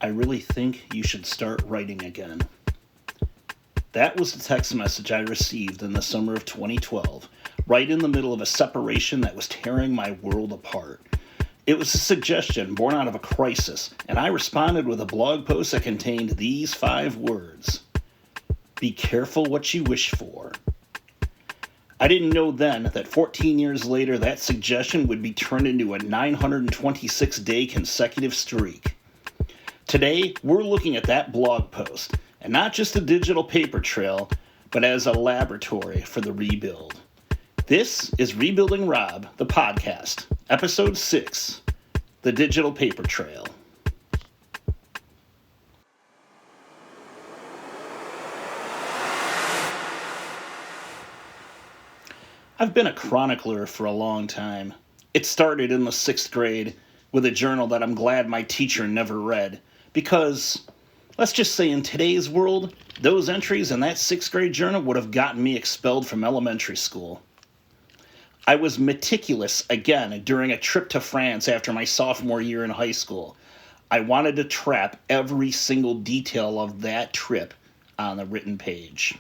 I really think you should start writing again. That was the text message I received in the summer of 2012, right in the middle of a separation that was tearing my world apart. It was a suggestion born out of a crisis, and I responded with a blog post that contained these 5 words. Be careful what you wish for. I didn't know then that 14 years later that suggestion would be turned into a 926-day consecutive streak. Today, we're looking at that blog post, and not just a digital paper trail, but as a laboratory for the rebuild. This is Rebuilding Rob, the podcast, episode 6, The Digital Paper Trail. I've been a chronicler for a long time. It started in the 6th grade with a journal that I'm glad my teacher never read, because, let's just say in today's world, those entries in that 6th grade journal would have gotten me expelled from elementary school. I was meticulous again during a trip to France after my sophomore year in high school. I wanted to trap every single detail of that trip on the written page.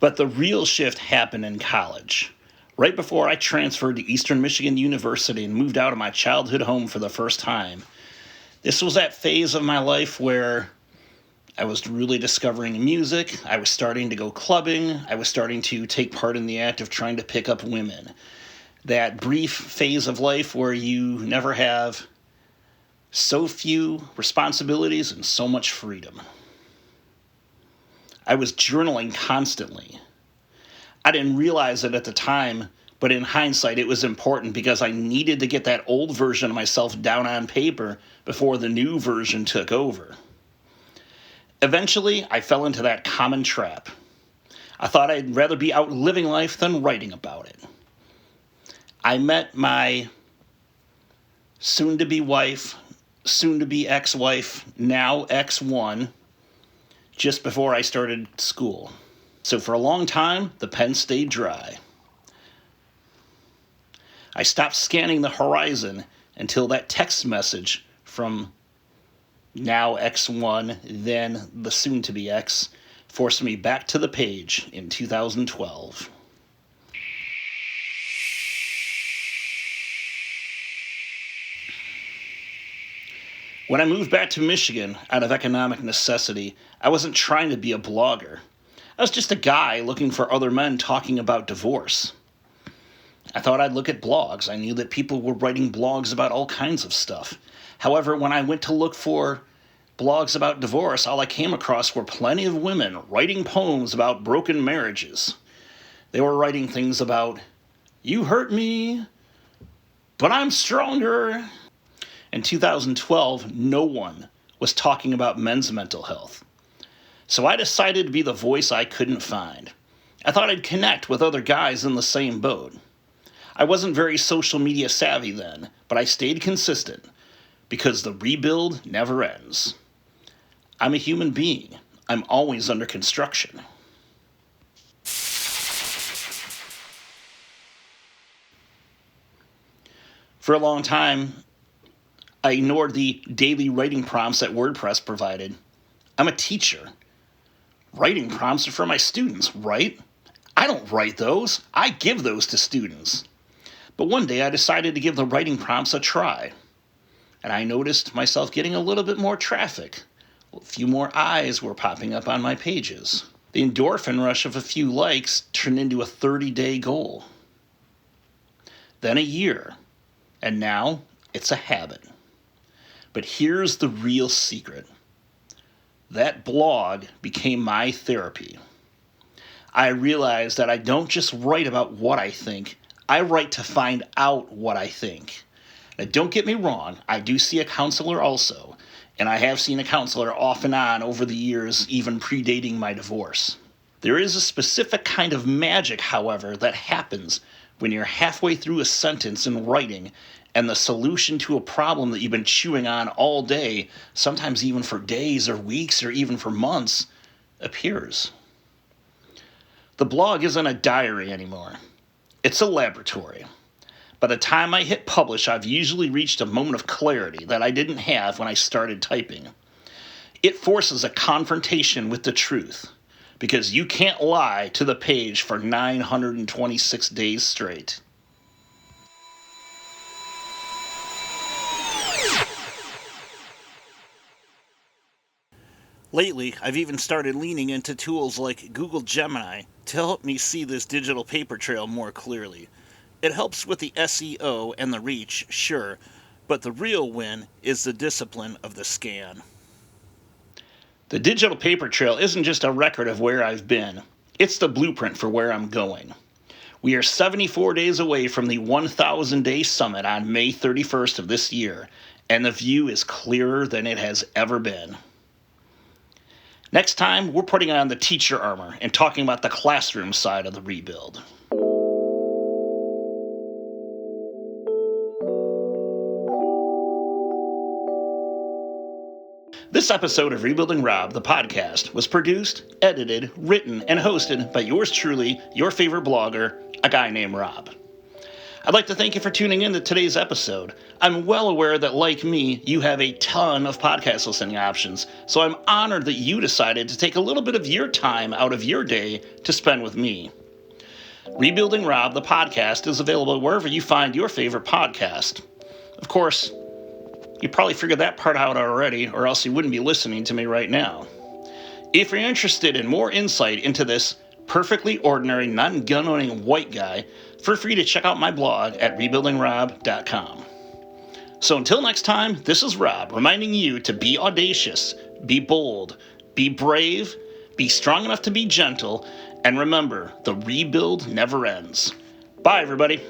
But the real shift happened in college, right before I transferred to Eastern Michigan University and moved out of my childhood home for the first time. This was that phase of my life where I was really discovering music, I was starting to go clubbing, I was starting to take part in the act of trying to pick up women. That brief phase of life where you never have so few responsibilities and so much freedom. I was journaling constantly. I didn't realize it at the time, but in hindsight it was important because I needed to get that old version of myself down on paper before the new version took over. Eventually, I fell into that common trap. I thought I'd rather be out living life than writing about it. I met my soon-to-be wife, soon-to-be ex-wife, now ex-1, just before I started school. So for a long time, the pen stayed dry. I stopped scanning the horizon until that text message from now X1, then the soon-to-be X, forced me back to the page in 2012. When I moved back to Michigan out of economic necessity, I wasn't trying to be a blogger. I was just a guy looking for other men talking about divorce. I thought I'd look at blogs. I knew that people were writing blogs about all kinds of stuff. However, when I went to look for blogs about divorce, all I came across were plenty of women writing poems about broken marriages. They were writing things about, you hurt me, but I'm stronger. In 2012, no one was talking about men's mental health. So I decided to be the voice I couldn't find. I thought I'd connect with other guys in the same boat. I wasn't very social media savvy then, but I stayed consistent because the rebuild never ends. I'm a human being. I'm always under construction. For a long time, I ignored the daily writing prompts that WordPress provided. I'm a teacher. Writing prompts are for my students, right? I don't write those. I give those to students. But one day I decided to give the writing prompts a try. And I noticed myself getting a little bit more traffic. A few more eyes were popping up on my pages. The endorphin rush of a few likes turned into a 30-day goal. Then a year. And now it's a habit. But here's the real secret. That blog became my therapy. I realized that I don't just write about what I think, I write to find out what I think. Now, don't get me wrong, I do see a counselor also, and I have seen a counselor off and on over the years, even predating my divorce. There is a specific kind of magic, however, that happens when you're halfway through a sentence in writing and the solution to a problem that you've been chewing on all day, sometimes even for days or weeks or even for months, appears. The blog isn't a diary anymore. It's a laboratory. By the time I hit publish, I've usually reached a moment of clarity that I didn't have when I started typing. It forces a confrontation with the truth, because you can't lie to the page for 926 days straight. Lately, I've even started leaning into tools like Google Gemini to help me see this digital paper trail more clearly. It helps with the SEO and the reach, sure, but the real win is the discipline of the scan. The digital paper trail isn't just a record of where I've been, it's the blueprint for where I'm going. We are 74 days away from the 1,000-day summit on May 31st of this year, and the view is clearer than it has ever been. Next time, we're putting on the teacher armor and talking about the classroom side of the rebuild. This episode of Rebuilding Rob, the podcast, was produced, edited, written, and hosted by yours truly, your favorite blogger, a guy named Rob. I'd like to thank you for tuning in to today's episode. I'm well aware that, like me, you have a ton of podcast listening options, so I'm honored that you decided to take a little bit of your time out of your day to spend with me. Rebuilding Rob, the podcast, is available wherever you find your favorite podcast. Of course, you probably figured that part out already, or else you wouldn't be listening to me right now. If you're interested in more insight into this perfectly ordinary, non-gun-owning white guy, feel free to check out my blog at rebuildingrob.com. So until next time, this is Rob reminding you to be audacious, be bold, be brave, be strong enough to be gentle, and remember, the rebuild never ends. Bye, everybody.